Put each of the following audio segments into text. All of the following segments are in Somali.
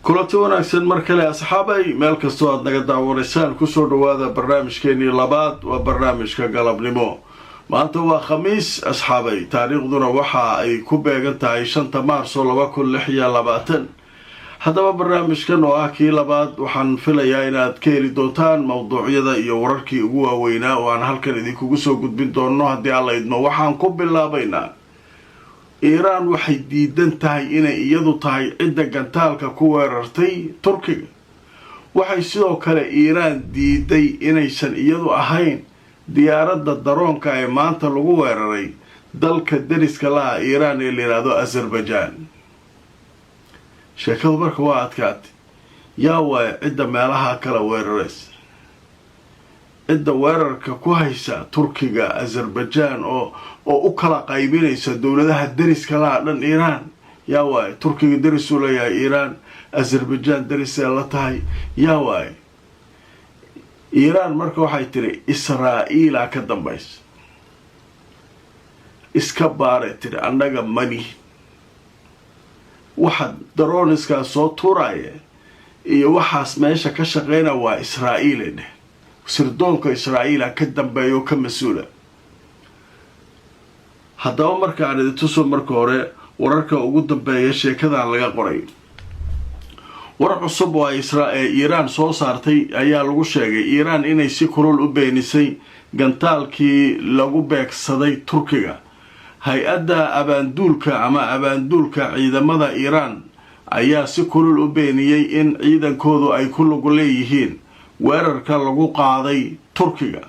kulanti wanaagsan mar kale asxaabay meel kastoo aad naga daawanaysaan kusoo dhawaada barnaamijkeenii labaad waa barnaamijka galabnimo. maanta waa khamiis asxaabay, taariikhduna waxa ay ku beegan tahay 5 maarso 2026. haddaba barnaamijkan oo ah kii labaad waxaan filayaa inaad ka heli doontaan mawduucyada iyo wararkii ugu waaweynaa oo aan halkan idinkugu soo gudbin doono haddii alla idmo. waxaan ku bilaabaynaa iiraan waxay diidan tahay inay iyadu tahay cidda gantaalka ku weerartay turkiga. waxay sidoo kale iiraan diiday inaysan iyadu ahayn diyaaradda daroonka ee maanta lagu weeraray dalka dariska laha iiraan ee la yidhaahdo Azerbaijan. sheekadu marka waa adkaatay, yaa waay cidda meelaha kala weeraraysa, cidda weerarka ku haysa turkiga Azerbaijan oo u kala qaybinaysa dowladaha dariska laha dhan iiraan. yaa waay turkiga daris u leeyahay iiraan, Azerbaijan darisee la tahay. yaa waay iiraan marka waxay tiri Israa'iila ka dambaysa, iska baaray tiri annaga mani waxa darooniska soo tuuraya iyo waxaas meesha ka shaqeyna waa Israa'iil. sirdoonka Israa'iila ka dambeeyo ka mas'uula. haddaba markaan idin tuso marka hore wararka ugu dambeeya sheekadan laga qoray. war cusub oo iiraan soo saartay ayaa lagu sheegay iiraan inay si kulul u beenisay gantaalkii lagu beegsaday turkiga. hay-adda abaanduulka ciidamada iiraan ayaa si kulul u beeniyey in ciidankoodu ay ku lug leeyihiin weerarka lagu qaaday turkiga.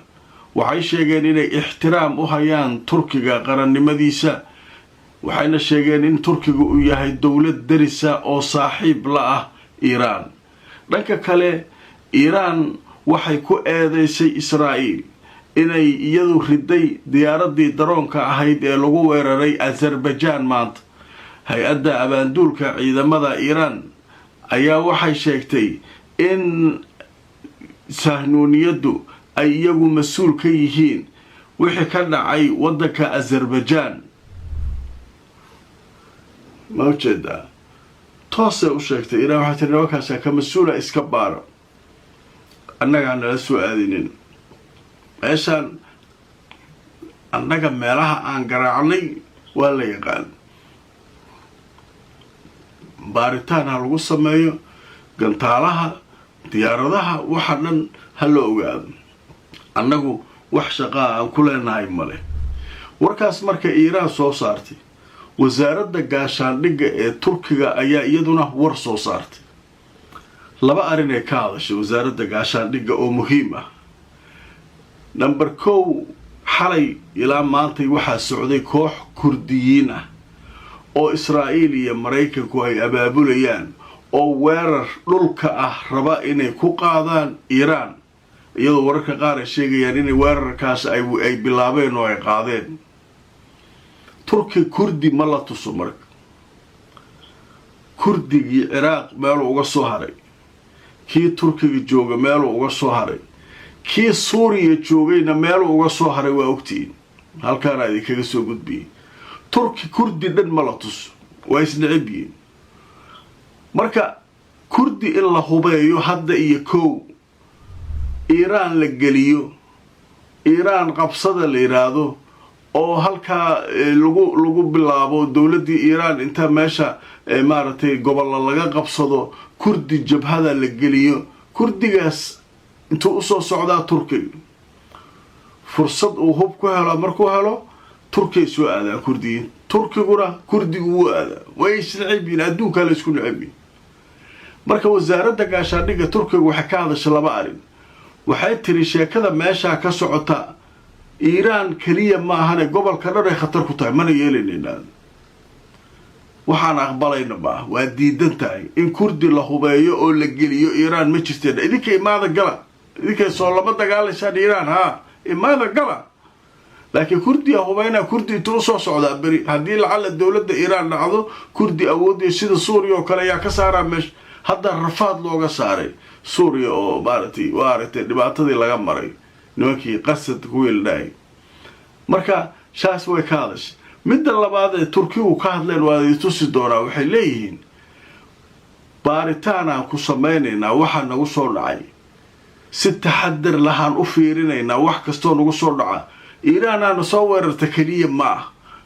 waxay sheegeen inay ixtiraam u hayaan turkiga qarannimadiisa, waxayna sheegeen in turkiga uu yahay dowlad darisa oo saaxiib la ah iiraan. dhanka kale iiraan waxay ku eedeysay Israa'iil inay iyadu riday diyaaraddii daroonka ahayd ee lagu weeraray Azerbaijan maanta. hay-adda abaanduulka ciidamada iiraan ayaa waxay sheegtay in sahnuuniyaddu ay iyagu mas-uul ka yihiin wixii ka dhacay waddanka Azerbaijan. ma ujeedaa toosay u sheegtay iiraan, waxay tiri nimankaasaa ka mas-uula, iska baaro, annagaa nala soo aadinin meeshaan. annaga meelaha aan garaacnay waa la yaqaan, baaritaan ha lagu sameeyo, gantaalaha diyaaradaha waxa dhan ha la ogaado, annagu wax shaqaa aan ku leenahay male. warkaas marka iiraan soo saartay, wasaaradda gaashaandhigga ee turkiga ayaa iyaduna war soo saartay. laba arrin ee ka hadashay wasaaradda gaashaandhigga oo muhiim ah. number 1, xalay ilaa maantay waxaa socday koox kurdiyiin ah oo Israa'iil iyo Maraykanku ay abaabulayaan oo weerar dhulka ah raba inay ku qaadaan iiraan, iyadoo wararka qaar ay sheegayaan inay weerarkaas ay bilaabeen oo ay qaadeen. turki kurdi ma la tuso marka. kurdigii ciraaq meeluu uga soo haray, kii turkiga jooga meeluu uga soo haray, kii suuriya joogayna meeluu uga soo haray. waa ogtihiin, halkaana idinkaga soo gudbiyey. turki kurdi dhan ma la tuso, waa isnecib yihiin. marka kurdi in la hubeeyo hadda iyo kow, iiraan la geliyo, iiraan qabsada la yidhaahdo oo halkaa lagu bilaabo dowladdii iiraan inta meesha maaragtay gobollo laga qabsado, kurdi jabhada la geliyo. kurdigaas intuu usoo socdaa turkiga, fursad uu hub ku helo, markuu helo turkiyay soo aadaa kurdiyiin, turkiguna kurdigu wuu aadaa. way isnecibyiin, adduunkaa la isku necibyiin. marka wasaaradda gaashaandhigga turkiga waxay ka hadashay laba arrin. waxay tiri sheekada meeshaa ka socota iiraan keliya ma ahane gobolka dhan ay khatar ku tahay, mana yeelanayna, waxaan aqbalayna ma ah, waa diidan tahay in kurdi la hubeeyo oo la geliyo iiraan. ma jirteen idinka imaada gala, idinkay soo lama dagaalaysaan iiraan, haa imaada gala, laakiin kurdiga hubeynaa. kurdi intuu usoo socdaa beri haddii lacala dowladda iiraan dhacdo, kurdi awoodaya sida suuriya oo kale ayaa ka saaraa meesha. hadda rafaad looga saaray suuriya oo maaragtay waa aragtay dhibaatadii laga maray nimankii qasad ku weelnaayay. marka shaas way ka hadashay. midda labaad ee turkigu ka hadleen waa ay tusi doonaa. waxay leeyihiin baaritaanaan ku samaynaynaa waxa nagu soo dhacay si taxadar lahaan u fiirinaynaa wax kastoo nagu soo dhaca iiraanaana soo weerarta keliya ma ah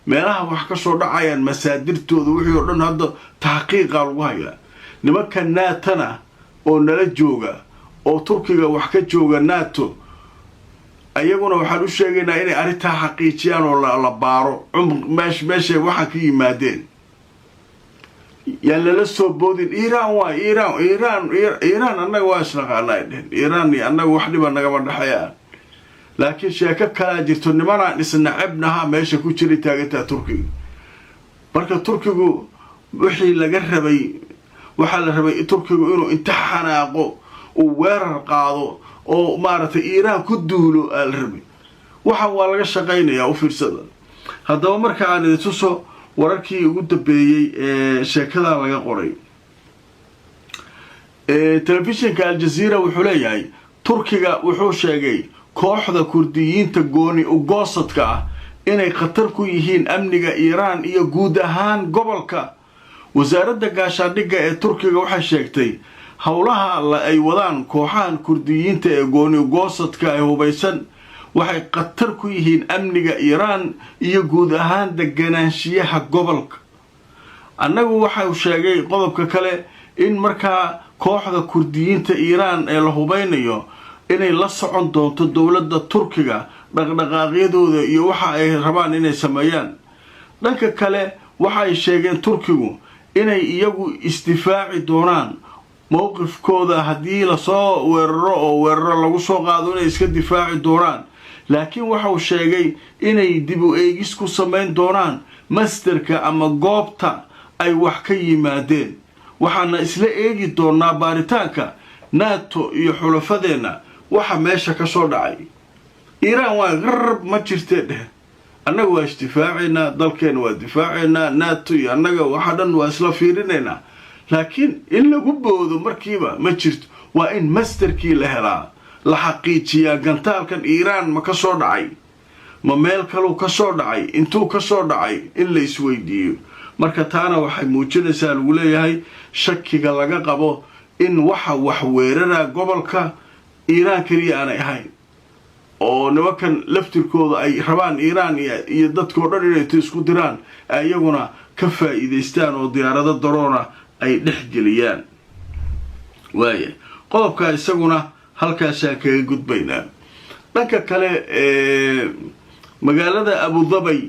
meelaha wax ka soo dhacayaan masaadirtooda wixii oo dhan hadda taxqiiqaa lagu hayaa nimanka naatona oo nala jooga oo turkiga wax ka jooga nato ayaguna waxaan u sheegaynaa inay arrintaa xaqiijiyaan oo la baaro meeshay waxaan ka yimaadeen yaan lala soo boodin iiraan waa iiraan annaga waa isnaqaanaa dhehen iiraan iyo annaga wax dhiba nagama dhexeeyaan laakiin sheeko kalaa jirto nimanaan isnacabnahaa meesha ku jiray taagantaa turkiga marka turkigu wixii waxaa la rabay turkigu inuu inta xanaaqo uu weerar qaado oo maaragtay iiraan ku duulo aa la rabay waxaan waa laga shaqaynayaa u fiirsada haddaba marka aan idin tuso wararkii ugu dambeeyey ee sheekadan laga qoray telefishinka aljaziira wuxuu leeyahay turkiga wuxuu sheegay kooxda kurdiyiinta gooni ugoosadka ah inay khatar ku yihiin amniga iiraan iyo guud ahaan gobolka wasaaradda gaashaandhigga ee turkiga waxay sheegtay howlaha ay wadaan kooxahan kurdiyiinta ee gooni ugoosadka ee hubaysan waxay khatar ku yihiin amniga iiraan iyo guud ahaan deganaanshiyaha gobolka annagu waxau sheegay qodobka kale in markaa kooxda kurdiyiinta iiraan ee la hubaynayo inay la socon doonto dowladda turkiga dhaqdhaqaaqyadooda iyo waxa ay rabaan inay sameeyaan dhanka kale waxay sheegeen turkigu inay iyagu isdifaaci doonaan mowqifkooda haddii lasoo weeraro oo weeraro lagu soo qaado inay iska difaaci doonaan laakiin waxau sheegay inay dib u eegis ku samayn doonaan masderka ama goobta ay wax ka yimaadeen waxaana isla eegi doonaa baaritaanka nato iyo xulafadeenna waxa meesha ka soo dhacay iiraan waa qarab ma jirtee dheh annaga waa isdifaacaynaa dalkeena waa difaacaynaa nato iyo annaga waxa dhan waa isla fiirinaynaa laakiin in lagu boodo markiiba ma jirto waa in masderkii la helaa la xaqiijiyaa gantaalkan iiraan ma ka soo dhacay ma meel kaluu ka soo dhacay intuu ka soo dhacay in la isweydiiyo marka taana waxay muujinaysaa lagu leeyahay shakiga laga qabo in waxa wax weeraraa gobolka iiraan keliya aanay ahayn oo nimankan laftirkooda ay rabaan iiraan iyo dadkao dhan inay isku diraan iyaguna ka faa'iidaystaan oo diyaarado daroona ay dhex geliyaan waaya qodobka isaguna halkaasaan kaga gudbaynaa dhanka kale magaalada abudabay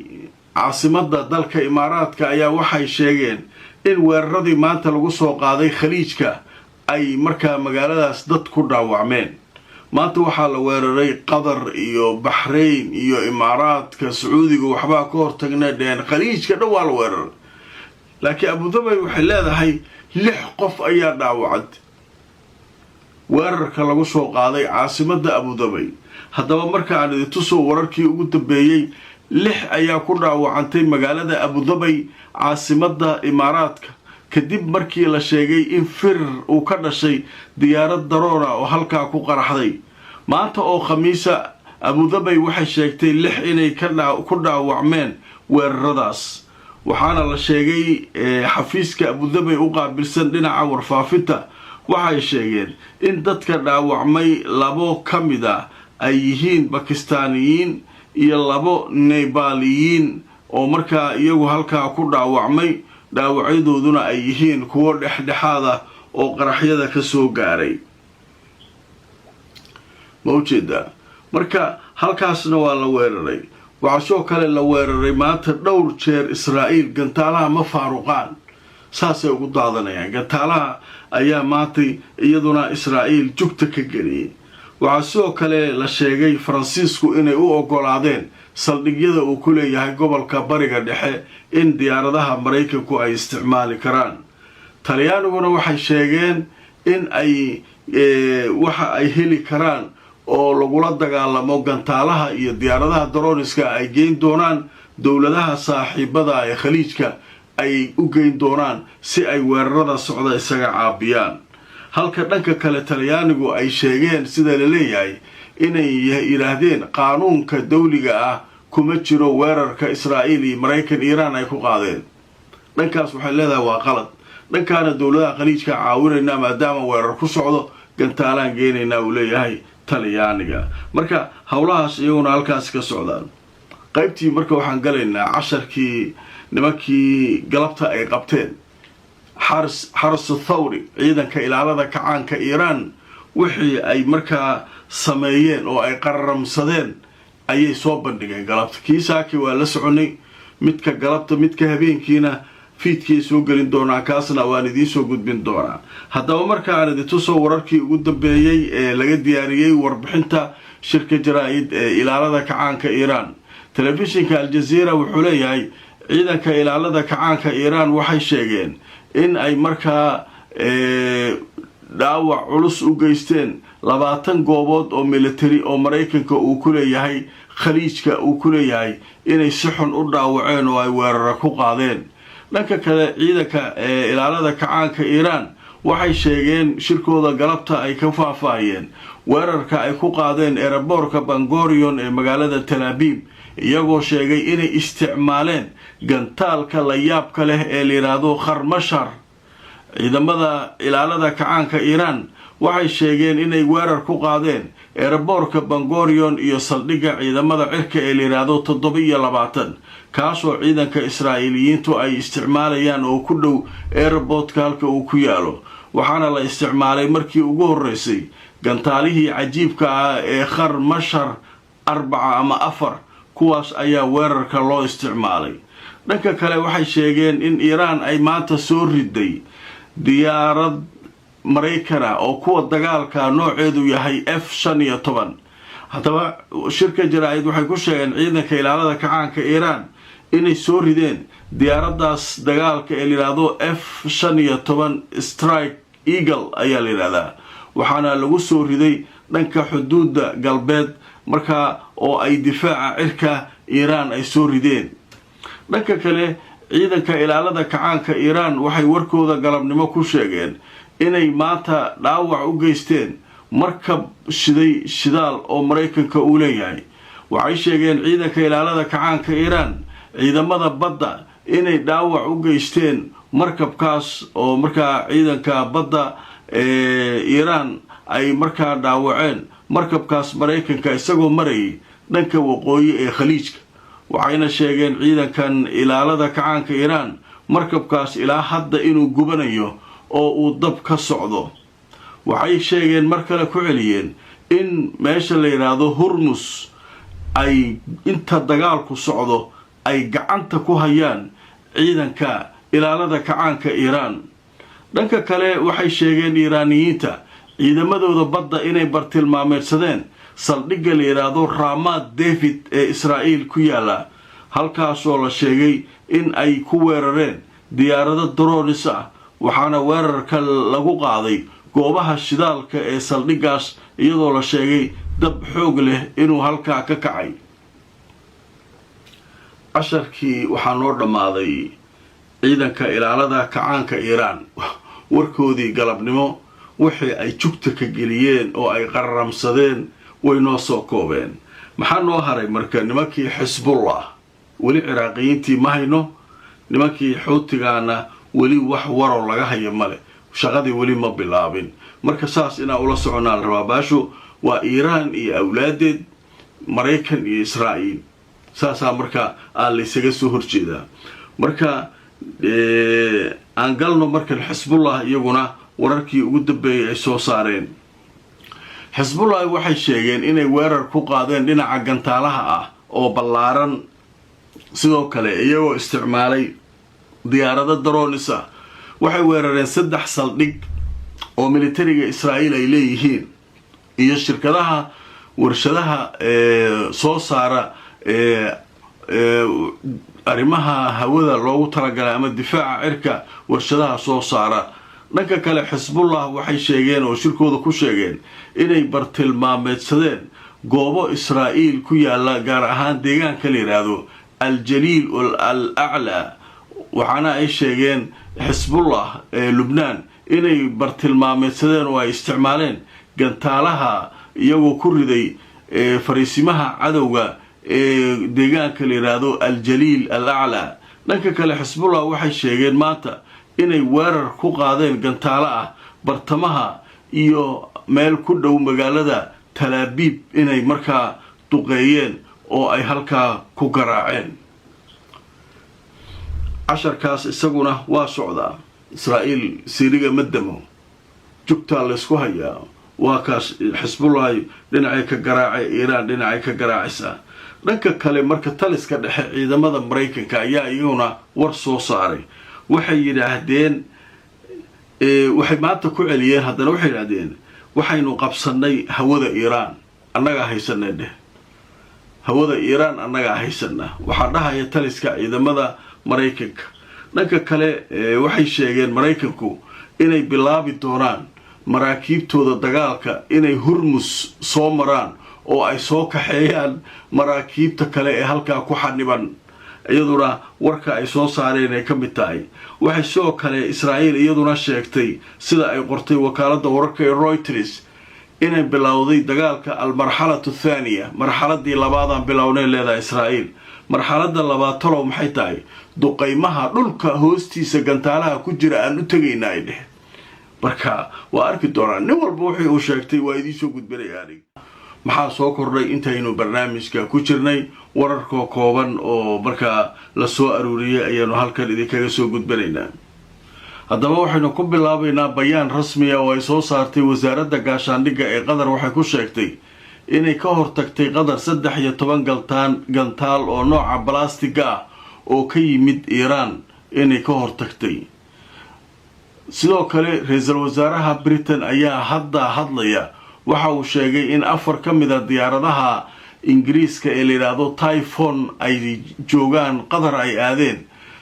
caasimadda dalka imaaraadka ayaa waxay sheegeen in weeraradii maanta lagu soo qaaday khaliijka ay markaa magaaladaas dad ku dhaawacmeen maanta waxaa la weeraray qatar iyo baxrayn iyo imaaraadka sacuudiga waxbaa ka hortagnay dheheen khaliijka dhan waa la weeraray laakiin abudabay waxay leedahay 6 qof ayaa dhaawacad weerarka lagu soo qaaday caasimadda abudabay haddaba marka aan idin tuso wararkii ugu dambeeyey 6 ayaa ku dhaawacantay magaalada abudabay caasimadda imaaraadka kadib markii la sheegay in firir uu ka dhashay diyaarad daroona oo halkaa ku qaraxday maanta oo khamiisa abudabay waxay sheegtay 6 inay ku dhaawacmeen weeraradaas waxaana la sheegay xafiiska abudabay u qaabilsan dhinaca warfaafinta waxay sheegeen in dadka dhaawacmay 2 ka mid ah ay yihiin bakistaaniyiin iyo 2 nebaaliyiin oo markaa iyagu halkaa ku dhaawacmay dhaawacyadooduna ay yihiin kuwo dhexdhexaad ah oo qaraxyada ka soo gaaray ma ujeedaa marka halkaasna waa la weeraray waxaa soo kale la weeraray maanta dhowr jeer israa'iil gantaalaha ma faaruqaan saasay ugu daadanayaan gantaalaha ayaa maantay iyaduna israa'iil jugta ka geliyay waxaa sidoo kale la sheegay faransiisku inay u oggolaadeen saldhigyada uu ku leeyahay gobolka bariga dhexe in diyaaradaha maraykanku ay isticmaali karaan talyaaniguna waxay sheegeen in ay waxa ay heli karaan oo lagula dagaalamo gantaalaha iyo diyaaradaha daroniska ay geyn doonaan dowladaha saaxiibada ee khaliijka ay u geyn doonaan si ay weerarada socda isaga caabiyaan halka dhanka kale talyaanigu ay sheegeen sida la leeyahay inay yiraahdeen qaanuunka dawliga ah kuma jiro weerarka Israa'iil iyo Mareykan Iiraan ay ku qaadeen dhankaas waxay leedahay waa qalad dhankaana dowladaha khaliijka caawinaynaa maadaama weerar ku socdo gantaalaan geenaynaa uu leeyahay talyaaniga. marka howlahaas iyaguna halkaas ka socdaan. qaybtii marka waxaan galaynaa casharkii nimankii galabta ay qabteen xaras thawri ciidanka ilaalada kacaanka iiraan wixii ay markaa sameeyeen oo ay qararamsadeen ayay soo bandhigeen galabta. kii saaki waa la soconay, midka galabta midka habeenkiina fiidkii soo gelin doonaa, kaasna waan idiin soo gudbin doonaa. haddaba markaan idin tuso wararkii ugu dambeeyey ee laga diyaariyey warbixinta shirka jaraa'id ee ilaalada kacaanka iiraan. telefishinka aljaziira wuxuu leeyahay ciidanka ilaalada kacaanka iiraan waxay sheegeen in ay markaa dhaawac culus u geysteen 20 goobood oo military oo maraykanka uu ku leeyahay khaliijka uu ku leeyahay inay si xun u dhaawaceen oo ay weeraro ku qaadeen. dhanka kale ciidanka ilaalada kacaanka iiraan waxay sheegeen shirkooda galabta ay ka faahfaahiyeen weerarka ay ku qaadeen eeraboorka bangorion ee magaalada Tel Aviv, iyagoo sheegay inay isticmaaleen gantaalka la yaabka leh ee la yiraahdo kharmashar. ciidamada ilaalada kacaanka iiraan waxay sheegeen inay weerar ku qaadeen eeraboorka bangorion iyo saldhigga ciidamada cirka ee la yiraahdo 720 kaasoo ciidanka israa'iiliyiintu ay isticmaalayaan oo ku dhow airportka halka uu ku yaalo. waxaana la isticmaalay markii ugu horeysay gantaalihii cajiibka ah ee kharmashar 4 ama 4, kuwaas ayaa weerarka loo isticmaalay. dhanka kale waxay sheegeen in iiraan ay maanta soo riday diyaarad maraykana oo kuwa dagaalka nooceedu yahay F-15. haddaba shirka jaraa'id waxay ku sheegeen ciidanka ilaalada kacaanka iiraan inay soo rideen diyaaradaas dagaalka ee la yiraahdo F-15 Strike Eagle ayaa la yiraahdaa. waxaana lagu soo riday dhanka xuduudda galbeed markaa oo ay difaaca cirka iiraan ay soo rideen. dhanka kale ciidanka ilaalada kacaanka iiraan waxay warkooda galabnimo ku sheegeen inay maanta dhaawac u geysteen markab shidaal oo maraykanka uu leeyahay. waxay sheegeen ciidanka ilaalada kacaanka iiraan ciidamada badda inay dhaawac u geysteen markabkaas oo markaa ciidanka badda iiraan ay markaa dhaawaceen markabkaas maraykanka isagoo marayay dhanka waqooyi ee khaliijka. waxayna sheegeen ciidankan ilaalada kacaanka iiraan markabkaas ilaa hadda inuu gubanayo oo uu dab ka socdo. waxay sheegeen mar kale ku celiyeen in meesha la yiraahdo Hormuz ay inta dagaalku socdo ay gacanta ku hayaan ciidanka ilaalada kacaanka iiraan. dhanka kale waxay sheegeen iiraaniyiinta ciidamadooda badda inay bartilmaameedsadeen saldhigga la yiraahdo Ramat David ee Israa'iil ku yaala, halkaasoo la sheegay in ay ku weerareen diyaarado drones ah. waxaana weerarka lagu qaaday goobaha shidaalka ee saldhiggaas iyadoo la sheegay dab xoog leh inuu halkaa ka kacay. casharkii waxaa noo dhammaaday ciidanka ilaalada kacaanka iiraan warkoodii galabnimo wixii ay jugta ka geliyeen oo ay qararamsadeen way noo soo koobeen. maxaa noo haray marka nimankii xisbullah? weli ciraaqiyiintii ma hayno, nimankii xuutigaana weli wax waroo laga hayo male, shaqadii weli ma bilaabin. marka saas inaa ula soconaan rabaa. baashu waa iiraan iyo awlaadeed, maraykan iyo israa'iil, saasaa marka aan laysaga soo horjeedaa. marka aan galno markan xisbullah iyaguna wararkii ugu dambeeyay ay soo saareen. xisbullah waxay sheegeen inay weerar ku qaadeen dhinaca gantaalaha ah oo ballaaran, sidoo kale iyagoo isticmaalay diyaarado drones ah. waxay weerareen 3 saldhig oo militariga Israa'iil ay leeyihiin iyo shirkadaha warshadaha soo saara arrimaha hawada loogu talagalay ama difaaca cirka warshadaha soo saara. dhanka kale xisbullah waxay sheegeen oo shirkooda ku sheegeen inay bartilmaameedsadeen goobo Israa'iil ku yaala, gaar ahaan deegaanka la yiraahdo Al-Jaliil al-A'la. waxaana ay sheegeen xisbullah Lubnaan inay bartilmaameedsadeen oo ay isticmaaleen gantaalaha iyagoo ku riday fariisimaha cadowga ee deegaanka la yiraahdo Al-Jaliil al-A'la. dhanka kale xisbullah waxay sheegeen maanta inay weerar ku qaadeen gantaalo ah bartamaha iyo meel ku dhow magaalada Tel Aviv inay markaa duqeeyeen oo ay halkaa ku garaaceen casharkaas isaguna waa socdaa Israa'iil Siiriga madamo jugtaa la isku hayaa waa kaas Xisbullah dhinacay ka garaacay Iiraan dhinacay ka garaacaysa dhanka kale marka taliska dhexe ciidamada Mareykanka ayaa iyaguna war soo saaray waxay yiraahdeen waxay maanta ku celiyeen haddana waxay yiraahdeen waxaynu qabsanay hawada Iiraan annaga haysanay hawada Iiraan annaga haysana waxa dhahaya taliska ciidamada Mareykanka dhanka kale waxay sheegeen Mareykanku inay bilaabi doonaan maraakiibtooda dagaalka inay Hormuz soo maraan oo ay soo kaxeeyaan maraakiibta kale ee halkaa ku xaniban iyaduna warka ay soo saareen ay ka mid tahay waxay soo kale Israa'iil iyaduna sheegtay sida ay qortay wakaaladda wararka ee Reuters inay bilowday dagaalka al-marxalatu thaniya marxaladii labaad bilownay leedahay Israa'iil marxaladda labaad talo maxay tahay duqeymaha dhulka hoostiisa gantaalaha ku jira aan u tagaynaa ay dheh marka waa arki doonaa nin walba wuxuu sheegtay waa idin soo gudbinayaan maxaa soo kordhay intaynu barnaamijka ku jirnay wararka kooban oo markaa la soo aruuriyay ayaanu halkan idinkaga soo gudbinaynaa haddaba waxaynu ku bilaabaynaa bayaan rasmi ah oo ay soo saartay wasaaradda gaashaandhigga ee Qatar waxay ku sheegtay inay ka hortagtay Qatar 13 gantaal oo nooca balastiga ah oo ka yimid Iiraan inay ka hortagtay sidoo kale ra'iisul wasaaraha Britain ayaa hadda hadlaya waxa uu sheegay in 4 ka mid ah diyaaradaha Ingiriiska ee la yiraahdo Typhoon ay joogaan Qatar ay aadeen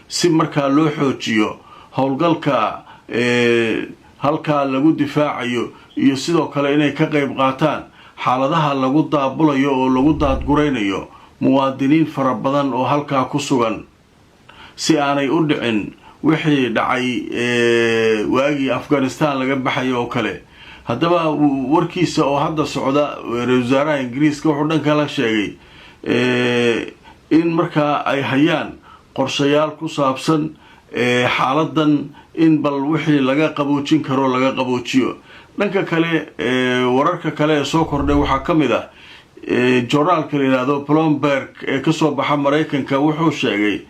si markaa loo xoojiyo howlgalka halka lagu difaacayo iyo sidoo kale inay ka qayb qaataan xaaladaha lagu daabulayo oo lagu daadgureynayo muwaadiniin fara badan oo halka ku sugan si aanay u dhicin wixii dhacay waagii Afghanistan laga baxay oo kale haddaba warkiisa oo hadda socda wasaaraha Ingiriiska wuxuu dhanka la sheegay in markaa ay hayaan qorshayaal ku saabsan xaaladan in bal wixii laga qaboojin karo laga qaboojiyo dhanka kale wararka kale ee soo kordhay waxa kamid ah journalka la yiraahdo Bloomberg ee ka soo baxa Mareykanka wuxuu sheegay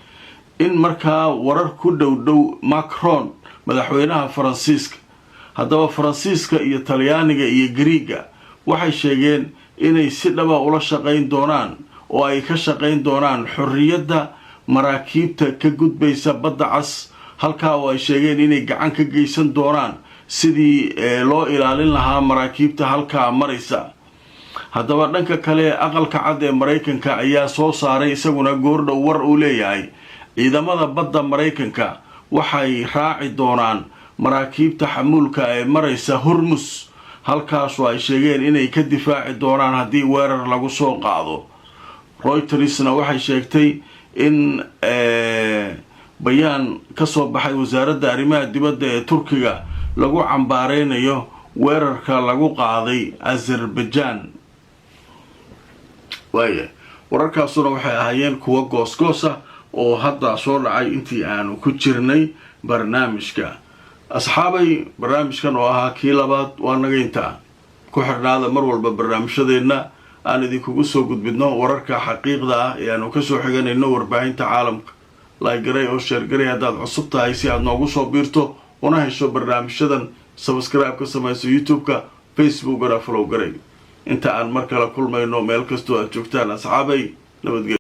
in markaa warar ku dhow Macron madaxweynaha Faransiiska haddaba Faransiiska iyo Talyaaniga iyo Greega waxay sheegeen inay si dhaba ula shaqeyn doonaan oo ay ka shaqeyn doonaan xorriyadda maraakiibta ka gudbaysa badda cas halka oo ay sheegeen inay gacan ka geysan doonaan sidii loo ilaalin lahaa maraakiibta halka maraysa haddaba dhanka kale aqalka cad ee Mareykanka ayaa soo saaray isaguna goordhow war uu leeyahay ciidamada badda Mareykanka waxay raaci doonaan maraakiibta xamuulka ee maraysa Hormuz halkaas oo ay sheegeen inay ka difaaci doonaan haddii weerar lagu soo qaado Reutersna waxay sheegtay in bayaan ka soo baxay wasaaradda arrimaha dibadda ee Turkiga lagu cambaareynayo weerarka lagu qaaday Azerbaijan wararkaasuna waxay ahaayeen kuwa goosgoos ah oo hadda soo dhacay intii aanu ku jirnay barnaamijka asxaabay barnaamijkan oo ahaa kii labaad waa naga intaa ku xirnaada mar walba barnaamijyadeena aan idinkugu soo gudbidno wararka xaqiiqda ah ee aanu ka soo xiganayno warbaahinta caalamka like garay oo share garay haddaad cusub tahay si aad noogu soo biirto una hesho barnaamijyadan subscribe ka samayso YouTube-ka Facebook-gana follow garay inta aan mar kale kulmayno meel kastoo aad joogtaan asxaabay nabadgelyo